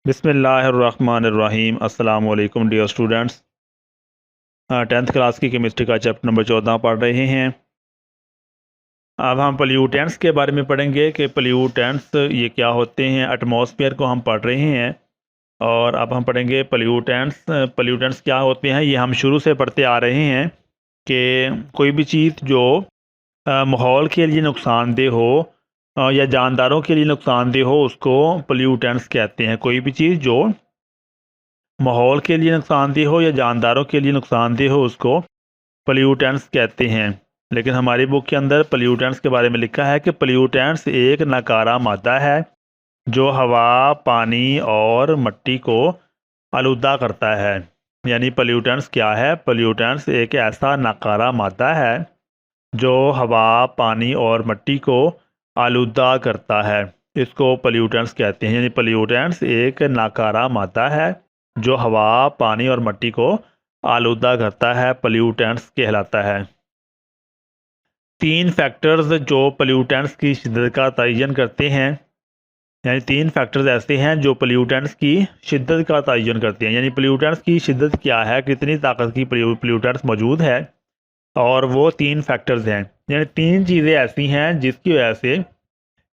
बिस्मिल्लाहिर्रहमानिर्रहीम। अस्सलाम वालेकुम डियर स्टूडेंट्स। 10th क्लास की केमिस्ट्री का चैप्टर नंबर 14 पढ़ रहे हैं। अब हम पोल्यूटेंट्स के बारे में पढ़ेंगे कि पोल्यूटेंट्स ये क्या होते हैं। एटमॉस्फेयर को हम पढ़ रहे हैं और अब हम पढ़ेंगे पोल्यूटेंट्स। पोल्यूटेंट्स क्या होते हैं ये हम शुरू से पढ़ते आ रहे हैं कि कोई भी चीज़ जो माहौल के लिए नुकसानदेह हो या जानदारों के लिए नुकसानदेह हो उसको पोल्यूटेंट्स कहते हैं। कोई भी चीज़ जो माहौल के लिए नुकसानदेह हो या जानदारों के लिए नुकसानदेह हो उसको पोल्यूटेंट्स कहते हैं। लेकिन हमारी बुक के अंदर पोल्यूटेंट्स के बारे में लिखा है कि पोल्यूटेंट्स एक नकारा मादा है जो हवा, पानी और मिट्टी को आलूदा करता है। यानी पोल्यूटेंट्स क्या है? पोल्यूटेंट्स एक ऐसा नकारा मादा है जो हवा, पानी और मिट्टी को आलूदा करता है। इसको पोल्यूटेंट्स कहते हैं। यानी पोल्यूटेंट्स एक नकारा मादा है जो हवा, पानी और मिट्टी को आलूदा करता है, पोल्यूटेंट्स कहलाता है। 3 फैक्टर्स जो पोल्यूटेंट्स की शिद्दत का तयन करते हैं, यानी 3 फैक्टर्स ऐसे हैं जो पोल्यूटेंट्स की शिद्दत का तयन करते हैं। यानी पोल्यूटेंट्स की शिद्दत क्या है, कितनी ताकत की पोल्यूटेंट्स मौजूद है, और वो 3 फैक्टर्स हैं। यानी 3 चीज़ें ऐसी हैं जिसकी वजह से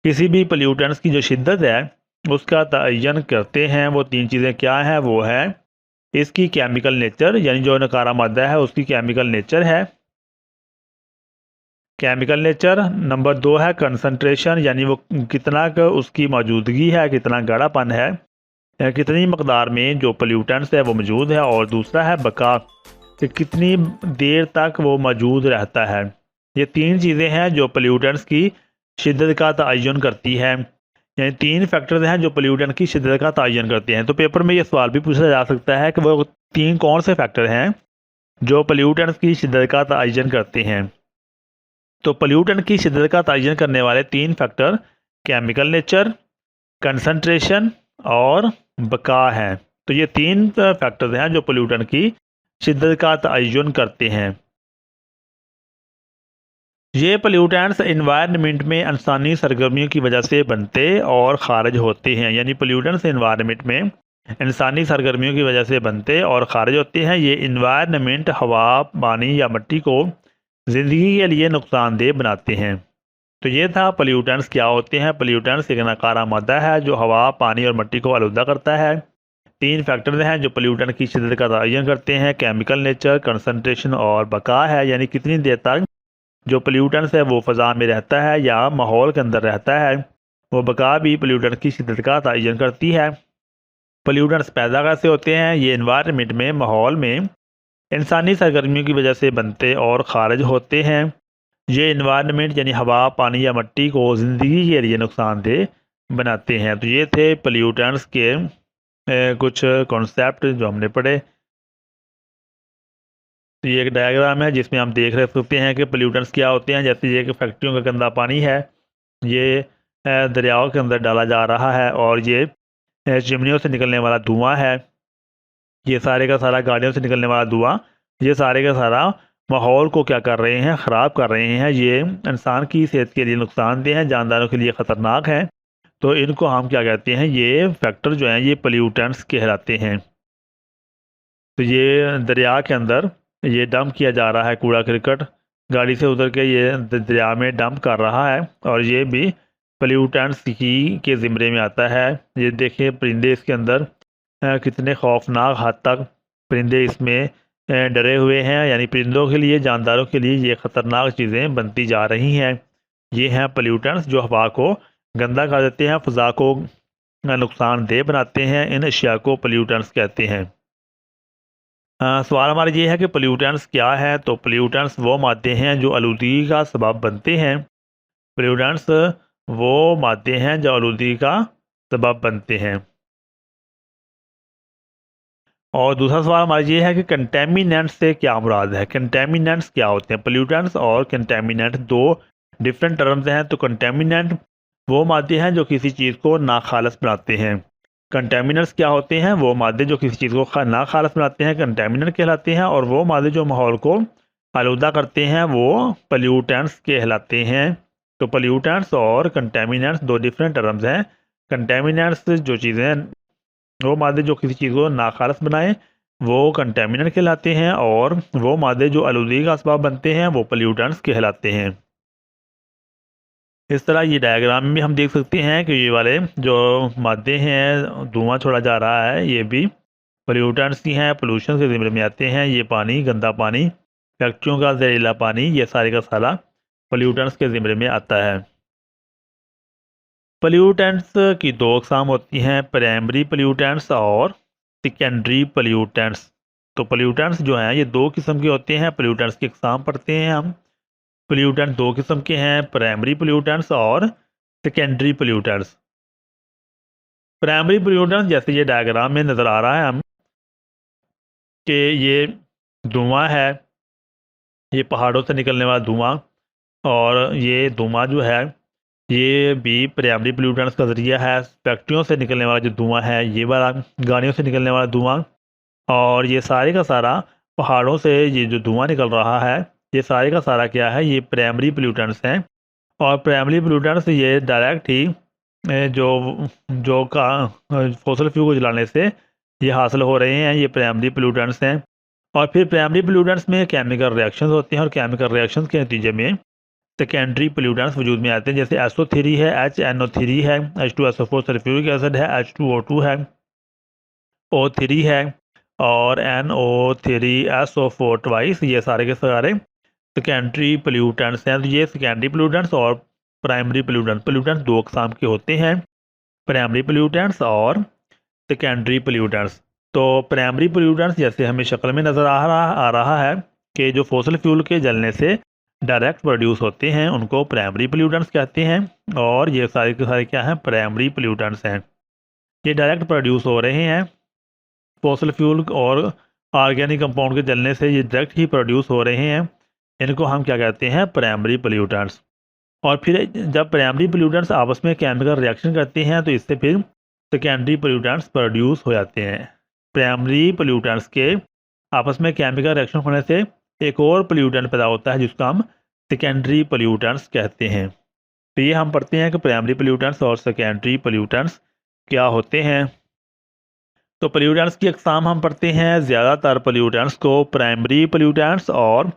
किसी भी पोल्यूटेंट्स की जो शिद्दत है उसका तयन करते हैं। वो 3 चीज़ें क्या हैं? वो है इसकी केमिकल नेचर, यानी जो नकारा मादा है उसकी केमिकल नेचर है, केमिकल नेचर। नंबर 2 है कंसंट्रेशन, यानी वो कितना उसकी मौजूदगी है, कितना गाढ़ापन है, कितनी मकदार में जो पोल्यूटेंट्स है वो मौजूद है। और दूसरा है बका, कि कितनी देर तक वो मौजूद रहता है। ये 3 चीज़ें हैं जो पोल्यूटेंट्स की शिद्दत का तयन करती है। यानी 3 फैक्टर्स हैं जो पोल्यूटेंट की शिद्दत का तयन करते हैं। तो पेपर में ये सवाल भी पूछा जा सकता है कि वो 3 कौन से फैक्टर हैं जो पोल्यूटेंट्स की शिद्दत का तयन करते हैं। तो पोल्यूटेंट की शिद्दत का तयन करने वाले 3 फैक्टर केमिकल नेचर, कंसंट्रेशन और बका हैं। तो ये 3 फैक्टर्स हैं जो पोल्यूटेंट की शिद्दत का तयन करते हैं। ये पोल्यूटेंट्स एनवायरनमेंट में इंसानी सरगर्मियों की वजह से बनते और खारिज होते हैं। यानी पोल्यूटेंट्स एनवायरनमेंट में इंसानी सरगर्मियों की वजह से बनते और खारिज होते हैं। ये एनवायरनमेंट हवा, पानी या मिट्टी को ज़िंदगी के लिए नुकसानदेह बनाते हैं। तो ये था पोल्यूटेंट्स क्या होते हैं। पोल्यूटेंट्स एक नकारा मादा है जो हवा, पानी और मिट्टी को आलूदा करता है। 3 फैक्टर्स हैं जो पोल्यूटेंट की शिद्दत का तयन करते हैं, केमिकल नेचर, कंसंट्रेशन और बका है, यानी कितनी देर तक जो पोल्यूटेंट्स है वो फ़ज़ा में रहता है या माहौल के अंदर रहता है। वो बका भी पोल्यूटेंट की शिद्दत का तयन करती है। पोल्यूटेंट्स पैदा कैसे होते हैं? ये एनवायरनमेंट में, माहौल में इंसानी सरगर्मियों की वजह से बनते और खारिज होते हैं। ये एनवायरनमेंट यानी हवा, पानी या मिट्टी को ज़िंदगी के लिए नुकसानदेह बनाते हैं। तो ये थे पोल्यूटेंट्स के कुछ कॉन्सेप्ट जो हमने पढ़े। तो ये एक डायग्राम है जिसमें हम देख रहे सकते हैं कि पोल्यूटेंट्स क्या होते हैं। जैसे ये कि फैक्ट्रियों का गंदा पानी है, ये दरियाओं के अंदर डाला जा रहा है, और ये चिमनियों से निकलने वाला धुआं है, ये सारे का सारा गाड़ियों से निकलने वाला धुआं, ये सारे का सारा माहौल को क्या कर रहे हैं? ख़राब कर रहे हैं। ये इंसान की सेहत के लिए नुकसानदेह हैं, जानदारों के लिए ख़तरनाक हैं। तो इनको हम क्या कहते हैं? ये फैक्टर जो हैं ये पोल्यूटेंट्स कहलाते हैं। तो ये दरिया के अंदर ये डंप किया जा रहा है कूड़ा करकट, गाड़ी से उतर के ये दरिया में डंप कर रहा है, और ये भी पोल्यूटेंट्स की के ज़िम्मे में आता है। ये देखिए परिंदे इसके अंदर कितने खौफनाक हद तक परिंदे इसमें डरे हुए हैं। यानी परिंदों के लिए, जानदारों के लिए ये ख़तरनाक चीज़ें बनती जा रही हैं। ये हैं पोल्यूटेंट्स जो हवा को गंदा कर देते हैं, फ़ज़ा को नुकसानदेह बनाते हैं। इन अशिया को पोल्यूटेंट्स कहते हैं। सवाल हमारा ये है कि पोल्यूटेंट्स क्या है। तो पोल्यूटेंट्स वो मादे हैं जो आलूदगी का सबब बनते हैं। पोल्यूटेंट्स वो मादे हैं जो आलूदगी का सबब बनते हैं। और दूसरा सवाल हमारा ये है कि कंटेमिनेंट्स से क्या मुराद है। कंटेमिनेंट्स क्या होते हैं? पोल्यूटेंट्स और कंटेमिनेंट 2 डिफरेंट टर्म्स हैं। तो कंटेमिनेंट वो मादे हैं जो किसी चीज़ को नाखालस बनाते हैं। कंटेमिनेंट्स क्या होते हैं? वो मादे जो किसी चीज़ को नाखालस बनाते हैं कंटेमिनेंट कहलाते हैं। और वो मादे जो माहौल को आलूदा करते हैं वो पोल्यूटेंट्स कहलाते हैं। तो पोल्यूटेंट्स और कंटेमिनेंट्स 2 डिफरेंट टर्म्स हैं। कंटेमिनेंट्स जो चीज़ें वो मादे जो किसी चीज़ को नाखालस बनाएं वो कंटेमिनेंट कहलाते हैं, और वो मादे जो आलूदगी का असबाब बनते हैं वो पोल्यूटेंट्स कहलाते हैं। इस तरह ये डायग्राम में भी हम देख सकते हैं कि ये वाले जो मादे हैं, धुआं छोड़ा जा रहा है, ये भी पोल्यूटेंट्स ही हैं, पोल्यूशन के ज़िम्मे में आते हैं। ये पानी, गंदा पानी, फैक्ट्रियों का जहरीला पानी, ये सारे का सारा पोल्यूटेंट्स के ज़िम्मे में आता है। पोल्यूटेंट्स की दो अक़साम होती हैं, प्राइमरी पोल्यूटेंट्स और सेकेंडरी पोल्यूटेंट्स। तो पोल्यूटेंट्स जो हैं ये दो किस्म के होते हैं। पोल्यूटेंट्स की अक़साम पढ़ते हैं हम। पोल्यूटेंट दो किस्म के हैं, प्राइमरी पोल्यूटेंट्स और सेकेंडरी पोल्यूटेंट्स। प्राइमरी पोल्यूटेंट्स जैसे ये डायग्राम में नज़र आ रहा है हम कि ये धुआं है, ये पहाड़ों से निकलने वाला धुआं, और ये धुआं जो है ये भी प्राइमरी पोल्यूटेंट्स का ज़रिया है। फैक्ट्रियों से निकलने वाला जो धुआं है, ये वाला गाड़ियों से निकलने वाला धुआं, और ये सारे का सारा पहाड़ों से ये जो धुआं निकल रहा है, ये सारे का सारा क्या है, ये प्राइमरी पोल्यूटेंट्स हैं। और प्राइमरी पोल्यूटेंट्स ये डायरेक्ट ही जो जो का फॉसिल फ्यूल को जलाने से ये हासिल हो रहे हैं, ये प्राइमरी पोल्यूटेंट्स हैं। और फिर प्राइमरी पोल्यूटेंट्स में केमिकल रिएक्शंस होते हैं, और केमिकल रिएक्शंस के नतीजे में सेकेंडरी पोल्यूटेंट्स वजूद में आते हैं। जैसे SO3 है, HNO3 है, H2SO4 सल्फ्यूरिक एसिड है, H2O2 है, O3 है, और NO3SO4 ट्वाइस, ये सारे के सारे सेकेंडरी पोल्यूटेंट्स हैं। तो ये सेकेंडरी पोल्यूटेंट्स और प्राइमरी पोल्यूटेंट्स दो अक़साम के होते हैं, प्राइमरी पोल्यूटेंट्स और सेकेंडरी पोल्यूटेंट्स। तो प्राइमरी पोल्यूटेंट्स जैसे हमें शक्ल में नज़र आ रहा है कि जो फॉसिल फ्यूल के जलने से डायरेक्ट प्रोड्यूस होते हैं, उनको प्राइमरी पोल्यूटेंट्स कहते हैं। और ये सारे के सारे क्या हैं, प्राइमरी पोल्यूटेंट्स हैं। ये डायरेक्ट प्रोड्यूस हो रहे हैं फॉसिल फ्यूल और ऑर्गेनिक कंपाउंड के जलने से, ये डायरेक्ट ही प्रोड्यूस हो रहे हैं। इनको हम क्या कहते हैं, प्राइमरी पोल्यूटेंट्स। और फिर जब प्राइमरी पोल्यूटेंट्स आपस में केमिकल रिएक्शन करते हैं तो इससे फिर सेकेंडरी पोल्यूटेंट्स प्रोड्यूस हो जाते हैं। प्राइमरी पोल्यूटेंट्स के आपस में केमिकल रिएक्शन होने से एक और पोल्यूटेंट पैदा होता है जिसको हम सेकेंडरी पोल्यूटेंट्स कहते हैं। तो ये हम पढ़ते हैं कि प्राइमरी पोल्यूटेंट्स और सेकेंडरी पोल्यूटेंट्स क्या होते हैं। तो पोल्यूटेंट्स की अक़साम हम पढ़ते हैं। ज़्यादातर पोल्यूटेंट्स को प्राइमरी पोल्यूटेंट्स और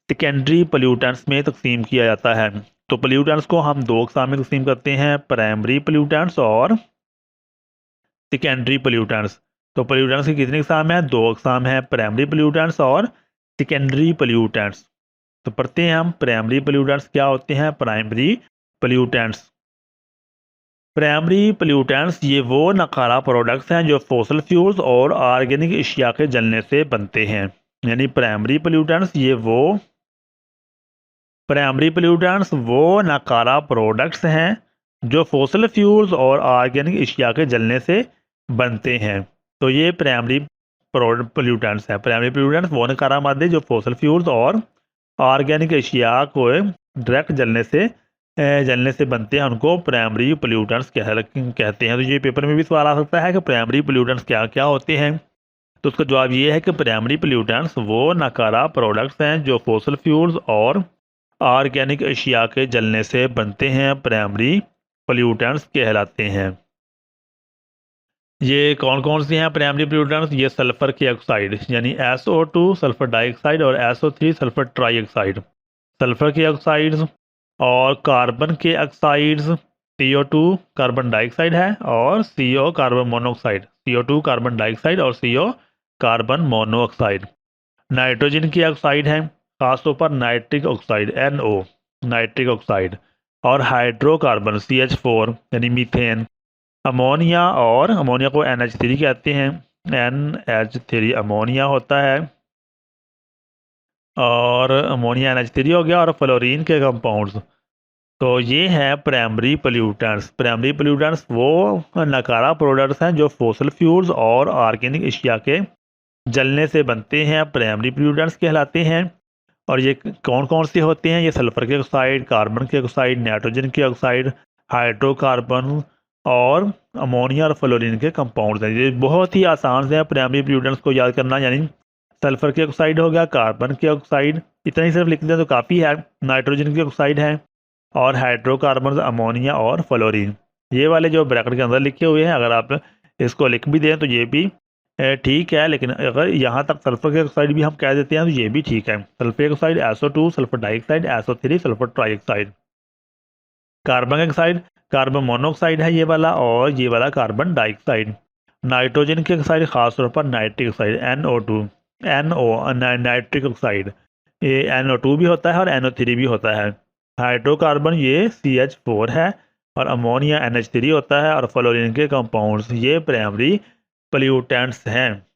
सेकेंडरी पोल्यूटेंट्स में तकसीम किया जाता है। तो पोल्यूटेंट्स को हम दो अक़साम में तकसीम करते हैं, प्राइमरी पोल्यूटेंट्स और सेकेंडरी पोल्यूटेंट्स। तो पोल्यूटेंट्स की कितनी अक़साम है, दो अक़साम है, प्राइमरी पोल्यूटेंट्स और सेकेंडरी पोल्यूटेंट्स। तो पढ़ते हैं हम प्राइमरी पोल्यूटेंट्स क्या होते हैं। प्राइमरी पोल्यूटेंट्स, प्राइमरी पोल्यूटेंट्स ये वो नकारा प्रोडक्ट्स हैं जो फॉसिल फ्यूल्स और ऑर्गेनिक अशिया के जलने से बनते हैं। यानी प्राइमरी पोल्यूटेंट्स वो नकारा प्रोडक्ट्स हैं जो फॉसिल फ्यूल्स और ऑर्गेनिक अशिया के जलने से बनते हैं। तो ये प्राइमरी पोल्यूटेंट्स हैं। प्राइमरी पोल्यूटेंट्स वो नकारा मादे जो फॉसिल फ्यूल्स और ऑर्गेनिक अशिया को डायरेक्ट जलने से बनते हैं, उनको प्राइमरी पोल्यूटेंट्स कहते हैं। तो ये पेपर में भी सवाल आ सकता है कि प्राइमरी पोल्यूटेंट्स क्या क्या होते हैं। तो उसका जवाब ये है कि प्राइमरी पोल्यूटेंट्स वो नकारा प्रोडक्ट्स हैं जो फॉसिल फ्यूल्स और ऑर्गेनिक अशिया के जलने से बनते हैं, प्राइमरी पोल्यूटेंट्स कहलाते हैं। ये कौन कौन से हैं प्राइमरी पोल्यूटेंट्स, ये सल्फ़र के ऑक्साइड यानी SO2 सल्फ़र डाइऑक्साइड और SO3 सल्फ़र ट्राईऑक्साइड, सल्फ़र के ऑक्साइड्स और कार्बन के ऑक्साइड्स, CO2 कार्बन डाइऑक्साइड है और CO carbon monoxide, CO2 carbon dioxide और CO कार्बन मोनोऑक्साइड। नाइट्रोजन के ऑक्साइड हैं, खासतौर पर nitric oxide NO nitric oxide, और हाइड्रोकार्बन CH4 यानी मीथेन, अमोनिया, और अमोनिया को NH3 कहते हैं, NH3 अमोनिया होता है, और अमोनिया NH3 हो गया, और फ्लोरीन के कंपाउंड्स। तो ये है प्राइमरी पोल्यूटेंट्स। प्राइमरी पोल्यूटेंट्स वो नकारा प्रोडक्ट्स हैं जो फॉसिल फ्यूल्स और ऑर्गेनिक अशिया के जलने से बनते हैं, प्राइमरी पोल्यूटेंट्स कहलाते हैं। और ये कौन कौन से होते हैं, ये सल्फ़र के ऑक्साइड, कार्बन के ऑक्साइड, नाइट्रोजन के ऑक्साइड, हाइड्रोकार्बन और अमोनिया और फ्लोरीन के कंपाउंड्स हैं। ये बहुत ही आसान है प्राइमरी पोल्यूटेंट्स को याद करना। यानी सल्फ़र के ऑक्साइड हो गया, कार्बन के ऑक्साइड, इतना ही सिर्फ लिख दें तो काफ़ी है, नाइट्रोजन के ऑक्साइड है, और हाइड्रोकार्बन, अमोनिया और फ्लोरीन। ये वाले जो ब्रैकेट के अंदर लिखे हुए हैं, अगर आप इसको लिख भी दें तो ये भी ठीक है, लेकिन अगर यहाँ तक सल्फर ऑक्साइड भी हम कह देते हैं तो ये भी ठीक है। Sulphur oxide SO2, sulphur dioxide SO3, sulphur trioxide. Carbon oxide carbon monoxide है ये वाला, और ये वाला कार्बन डाइऑक्साइड। नाइट्रोजन की ऑक्साइड खासतौर पर nitric oxide NO2, nitric oxide, ये NO2 भी होता है और NO3 भी होता है। हाइड्रोकार्बन ये CH4 है, और अमोनिया NH3 होता है, और फ्लोरीन के कंपाउंड्स ये प्राइमरी पोल्यूटेंट्स हैं।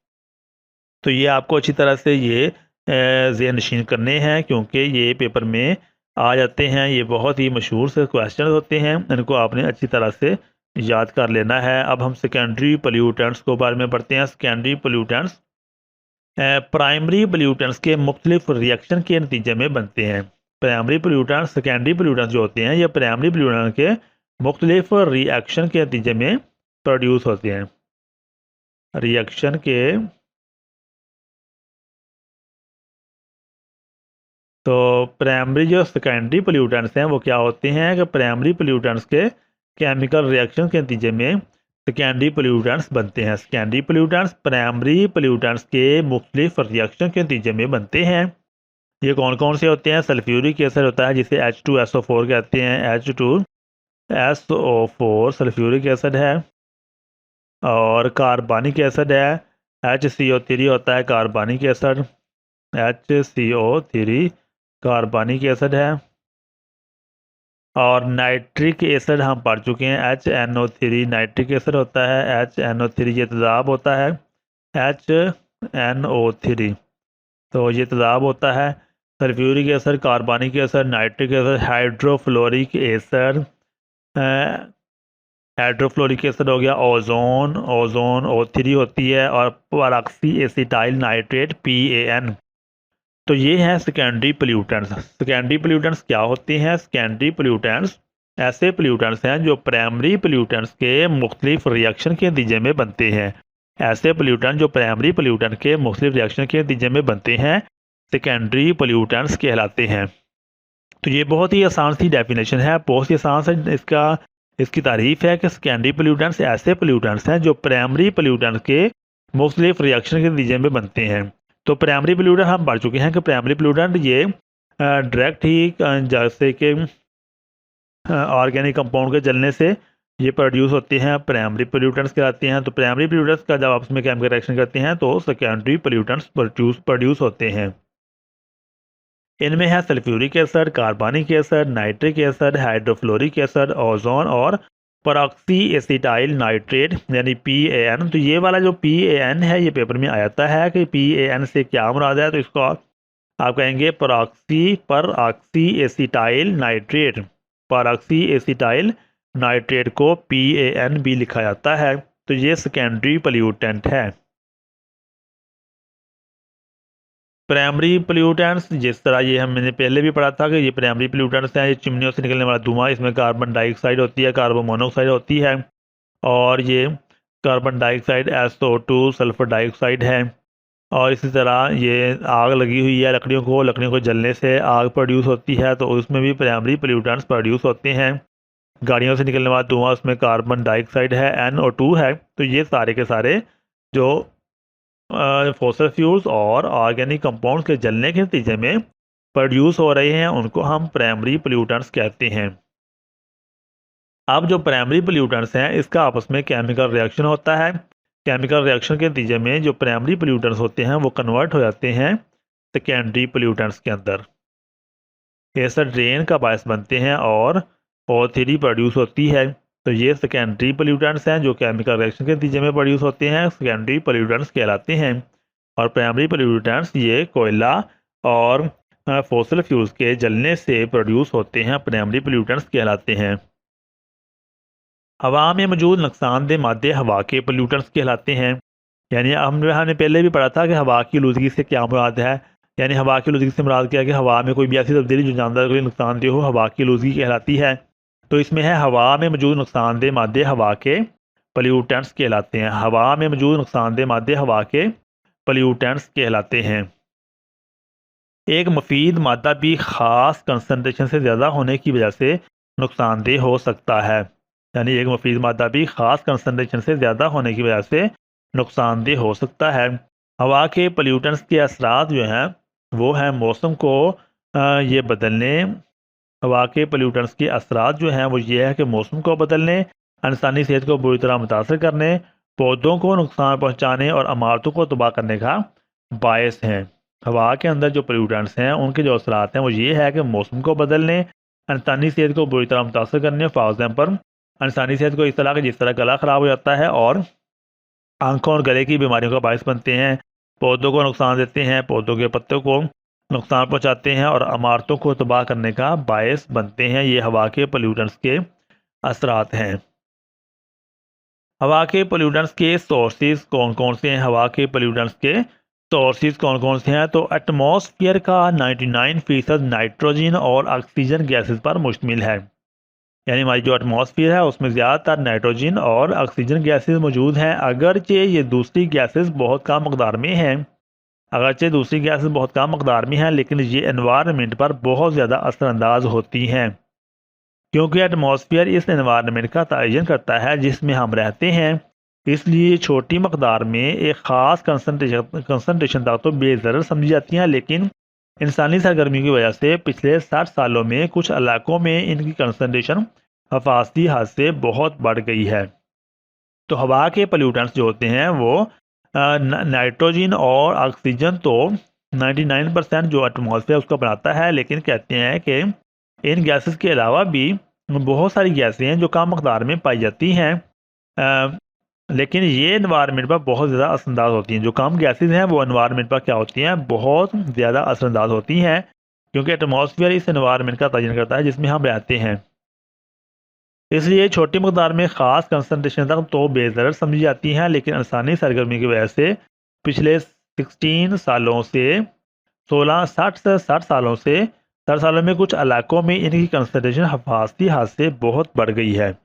तो ये आपको अच्छी तरह से ये ज़हन नशीन करने हैं, क्योंकि ये पेपर में आ जाते हैं। ये बहुत ही मशहूर से क्वेश्चन होते हैं, इनको आपने अच्छी तरह से याद कर लेना है। अब हम सेकेंडरी पोल्यूटेंट्स को बारे में पढ़ते हैं। सेकेंडरी पोल्यूटेंट्स प्राइमरी पोल्यूटेंट्स के मुख्तलिफ रिएक्शन के नतीजे में बनते हैं। प्राइमरी पोल्यूटेंट्स, सेकेंडरी पोल्यूटेंट्स जो होते हैं ये प्राइमरी पोल्यूटेंट्स के मुख्तलिफ रिएक्शन के नतीजे में प्रोड्यूस होते हैं। रिएक्शन के तो प्राइमरी जो सेकेंडरी पोल्यूटेंट्स हैं वो क्या होते हैं कि प्राइमरी पोल्यूटेंट्स के केमिकल रिएक्शन के नतीजे में सेकेंडरी पोल्यूटेंट्स बनते हैं। सेकेंडरी पोल्यूटेंट्स प्राइमरी पोल्यूटेंट्स के मुख्तलिफ रिएक्शन के नतीजे में बनते हैं। ये कौन कौन से होते हैं? सल्फ्यूरिक एसिड होता है जिसे H2SO4 कहते हैं, H2SO4 सल्फ्यूरिक एसिड है। और कार्बनिक एसिड है, HCO3 होता है कार्बनिक एसिड, HCO3 कार्बनिक एसिड है। और नाइट्रिक एसिड हम पढ़ चुके हैं, HNO3 नाइट्रिक एसिड होता है, HNO3 ये तेजाब होता है, HNO3 तो ये तेजाब होता है। सल्फ्यूरिक एसिड, कार्बनिक acid, nitric acid, hydrofluoric acid, hydrofluoric acid हो गया, ओजोन O3 होती है, और परऑक्सी एसिटाइल नाइट्रेट PAN। तो ये हैं सेकेंडरी पोल्यूटेंट्स। सेकेंडरी पोल्यूटेंट्स क्या होते हैं? सेकेंडरी पोल्यूटेंट्स ऐसे पोल्यूटेंट्स हैं जो प्राइमरी पोल्यूटेंट्स के मुख्तलिफ रिएक्शन के नतीजे में बनते हैं। ऐसे पोल्यूटेंट जो प्राइमरी पोल्यूटेंट के मुख्तलिफ रिएक्शन के नतीजे में बनते हैं सेकेंडरी पोल्यूटेंट्स कहलाते हैं। तो ये बहुत ही आसान सी डेफिनेशन है, बहुत ही आसान से इसकी तारीफ है कि सेकेंडरी पोल्यूटेंट्स ऐसे पोल्यूटेंट्स हैं जो प्राइमरी पोल्यूटेंट्स के मुख्तलिफ रिएक्शन के नतीजे में बनते हैं। तो प्राइमरी पोल्यूटेंट हम पढ़ चुके हैं कि प्राइमरी पोल्यूटेंट ये डायरेक्ट ही जैसे कि ऑर्गेनिक कंपाउंड के जलने से ये प्रोड्यूस होते हैं, प्राइमरी पोल्यूटेंट्स कहलाते हैं। तो प्राइमरी पोल्यूटेंट्स का जब आपस में केमिकल रिएक्शन करते हैं तो सेकेंडरी पोल्यूटेंट्स प्रोड्यूस होते हैं। इनमें है सल्फ्यूरिक एसिड, कार्बनिक acid, nitric acid, hydrofluoric acid, ozone और परऑक्सी एसिटाइल नाइट्रेट यानी PAN। तो ये वाला जो PAN है ये पेपर में आ जाता है कि PAN से क्या मुराद है। तो इसको आप कहेंगे परऑक्सी एसिटाइल नाइट्रेट। परऑक्सी एसिटाइल नाइट्रेट को PAN भी लिखा जाता है। तो ये सेकेंडरी पोल्यूटेंट है। प्राइमरी पोल्यूटेंट्स जिस तरह ये हमने पहले भी पढ़ा था कि ये प्राइमरी पोल्यूटेंट्स हैं, ये चिमनियों से निकलने वाला धुआं, इसमें कार्बन डाइऑक्साइड होती है, कार्बन मोनोऑक्साइड होती है, और ये carbon dioxide SO2 sulphur dioxide है। और इसी तरह ये आग लगी हुई है लकड़ियों को जलने से आग प्रोड्यूस होती है, तो उसमें भी प्राइमरी पोल्यूटेंट्स प्रोड्यूस होते हैं। गाड़ियों से निकलने वाला धुआं उसमें कार्बन डाइऑक्साइड है, NO2 है। तो ये सारे के सारे जो फॉसल फ्यूल्स और ऑर्गेनिक कंपाउंड्स के जलने के नतीजे में प्रोड्यूस हो रहे हैं उनको हम प्राइमरी पोल्यूटेंट्स कहते हैं। अब जो प्राइमरी पोल्यूटेंट्स हैं इसका आपस में केमिकल रिएक्शन होता है। केमिकल रिएक्शन के नतीजे में जो प्राइमरी पोल्यूटेंट्स होते हैं वो कन्वर्ट हो जाते हैं सेकेंडरी पोल्यूटेंट्स के अंदर। एसिड रेन का बायस बनते हैं और O3 प्रोड्यूस होती है। तो ये सेकेंडरी पोल्यूटेंट्स हैं जो केमिकल रिएक्शन के नतीजे में प्रोड्यूस होते हैं, सेकेंडरी पोल्यूटेंट्स कहलाते हैं। और प्राइमरी पोल्यूटेंट्स ये कोयला और फॉसिल फ्यूल्स के जलने से प्रोड्यूस होते हैं, प्राइमरी पोल्यूटेंट्स कहलाते हैं। हवा में मौजूद नुकसानदेह मादे हवा के पोल्यूटेंट्स कहलाते हैं। यानी हमने पहले भी पढ़ा था कि हवा की आलूदगी से क्या मुराद है। यानी हवा की आलूदगी से मुराद क्या है कि हवा में कोई भी ऐसी तब्दीली जो जानदार कोई नुकसानदेह हो, हवा की आलूदगी कहलाती है। तो इसमें है हवा में मौजूद नुकसानदेह मादे हवा के पोल्यूटेंट्स कहलाते हैं। हवा में मौजूद नुकसानदेह मादे हवा के पोल्यूटेंट्स कहलाते हैं। एक मुफीद मादा भी ख़ास कंसनट्रेशन से ज़्यादा होने की वजह से नुकसानदेह हो सकता है। यानी एक मुफीद मादा भी ख़ास कंसनट्रेशन से ज़्यादा होने की वजह से नुकसानदेह हो सकता है। हवा के पोल्यूटेंट्स के असरात जो हैं वो हैं मौसम को ये बदलने। हवा के पोल्यूटेंट्स के असरात जो हैं वो ये है कि मौसम को बदलने, इंसानी सेहत को बुरी तरह मुतासर करने, पौधों को नुकसान पहुँचाने और इमारतों को तबाह करने का बायस हैं। हवा के अंदर जो पोल्यूटेंट्स हैं उनके जो असरात हैं वो ये है कि मौसम को बदलने, इंसानी सेहत को बुरी तरह मुतासर करने। फॉर एग्जाम्पल इंसानी सेहत को इस तरह के जिस तरह गला ख़राब हो जाता है और आंखों और गले की बीमारियों का बायस बनते हैं, पौधों को नुकसान देते हैं, पौधों के पत्तों को नुकसान पहुंचाते हैं और इमारतों को तबाह करने का बायस बनते हैं। ये हवा के पोल्यूटेंट्स के असरात हैं। हवा के पोल्यूटेंट्स के सोर्सेज कौन कौन से हैं? हवा के पोल्यूटेंट्स के सोर्सेज कौन कौन से हैं? तो एटमॉस्फेयर का 99% नाइट्रोजन और ऑक्सीजन गैसेस पर मुश्तमिल है। यानी हमारी जो एटमॉस्फेयर है उसमें ज़्यादातर नाइट्रोजन और ऑक्सीजन गैसेस मौजूद हैं। अगरचे ये दूसरी गैसेस बहुत कम मकदार में हैं, अगरचे दूसरी गैसेस बहुत कम मकदार में हैं, लेकिन ये एनवायरनमेंट पर बहुत ज़्यादा असरअंदाज होती हैं, क्योंकि एटमॉस्फेयर इस एनवायरनमेंट का तयन करता है जिसमें हम रहते हैं। इसलिए छोटी मकदार में एक ख़ास कंसनट्रेशन तक तो बेज़रर समझी जाती हैं, लेकिन इंसानी सरगर्मी की वजह से पिछले 60 सालों में कुछ इलाकों में इनकी कंसनट्रेशन हिफाजती हद से बहुत बढ़ गई है। तो हवा के पोल्यूटेंट्स जो होते हैं वो नाइट्रोजन और ऑक्सीजन तो 99% जो एटमॉस्फेयर उसका बनाता है, लेकिन कहते हैं कि इन गैसेस के अलावा भी बहुत सारी गैसें हैं जो कम मकदार में पाई जाती हैं, लेकिन ये एनवायरनमेंट पर बहुत ज़्यादा असरअंदाज होती हैं। जो कम गैसेस हैं वो एनवायरनमेंट पर क्या होती हैं? बहुत ज़्यादा असरअंदाज होती हैं, क्योंकि एटमॉस्फेयर इस एनवायरनमेंट का तयन करता है जिसमें हम रहते हैं। इसलिए छोटी मकदार में ख़ास कंसनट्रेशन तक तो बेज़रर समझी जाती हैं, लेकिन इंसानी सरगर्मी की वजह से पिछले 16 सालों से 60 सालों में कुछ इलाकों में इनकी कंसनट्रेशन हिफाजती हद से बहुत बढ़ गई है।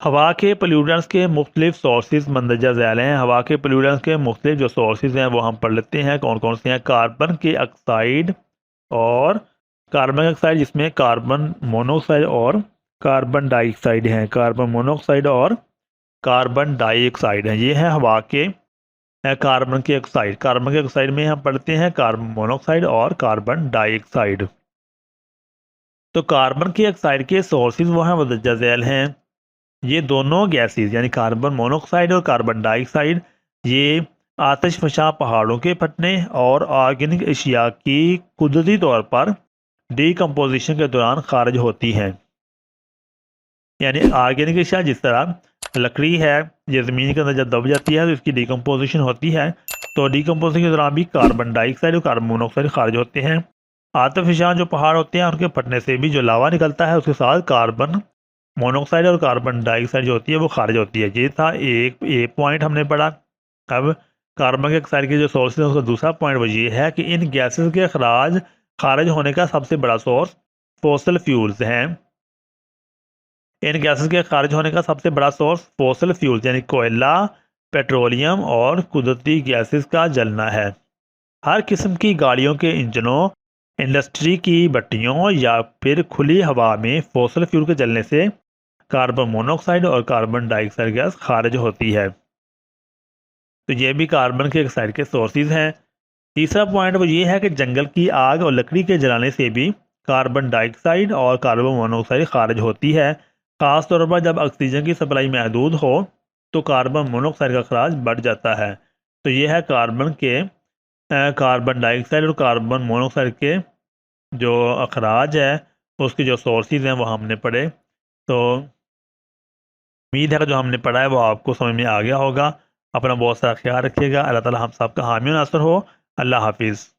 हवा के पोल्यूटेंट्स के मुख्तलिफ सोर्सेज मंदरजा झैल हैं। हवा के पोल्यूटेंट्स के मुख्तलिफ जो सोर्सेज हैं वो हम पढ़ लेते हैं कौन कौन से हैं। कार्बन के ऑक्साइड और कार्बन ऑक्साइड, जिसमें कार्बन मोनोऑक्साइड और कार्बन डाइऑक्साइड हैं। कार्बन मोनोऑक्साइड और कार्बन डाइऑक्साइड हैं, ये हैं हवा के कार्बन के ऑक्साइड। कार्बन के ऑक्साइड में हम पढ़ते हैं कार्बन मोनोऑक्साइड और कार्बन डाइऑक्साइड। तो कार्बन के ऑक्साइड के सोर्सेज वो हैं मुंदरजा झैल हैं। ये दोनों गैसेस यानी कार्बन मोनोऑक्साइड और कार्बन डाइऑक्साइड ये आतिशफशा पहाड़ों के फटने और ऑर्गेनिक अशिया की कुदरती तौर पर डीकम्पोजिशन के दौरान खारिज होती हैं। यानी ऑर्गेनिक अशिया जिस तरह लकड़ी है, ये ज़मीन के अंदर जब दब जाती है तो इसकी डीकम्पोजिशन होती है, तो डीकम्पोजिशन के दौरान भी कार्बन डाइऑक्साइड और कार्बन मोनोऑक्साइड खारिज होते हैं। आतिशफशा जो पहाड़ होते हैं उनके फटने से भी जो लावा निकलता है उसके साथ कार्बन मोनोऑक्साइड और कार्बन डाइऑक्साइड जो होती है वो खारिज होती है। ये था एक पॉइंट हमने पढ़ा। अब कार्बन के ऑक्साइड के जो सोर्स है उसका दूसरा पॉइंट वो ये है कि इन गैसेस के खारिज होने का सबसे बड़ा सोर्स फॉसिल फ्यूल्स हैं। इन गैसेस के खारिज होने का सबसे बड़ा सोर्स फॉसिल फ्यूल्स यानी कोयला, पेट्रोलियम और कुदरती गैसेस का जलना है। हर किस्म की गाड़ियों के इंजनों, इंडस्ट्री की भट्टियों या फिर खुली हवा में फॉसिल फ्यूल के जलने से कार्बन मोनोऑक्साइड और कार्बन डाइऑक्साइड गैस खारिज होती है। तो ये भी कार्बन के ऑक्साइड के सोर्सेज हैं। तीसरा पॉइंट वो ये है कि जंगल की आग और लकड़ी के जलाने से भी कार्बन डाइऑक्साइड और कार्बन मोनोऑक्साइड खारिज होती है। ख़ास तौर पर जब ऑक्सीजन की सप्लाई महदूद हो तो कार्बन मोनोऑक्साइड का अखराज बढ़ जाता है। तो ये है कार्बन डाइऑक्साइड और कार्बन मोनोऑक्साइड के जो अखराज है उसके जो सोर्सेज हैं वो हमने पढ़े। तो उम्मीद है कि जो हमने पढ़ा है वो आपको समझ में आ गया होगा। अपना बहुत सारा ख्याल रखिएगा। अल्लाह ताला हम सब का हामी नासर हो। अल्लाह हाफिज़।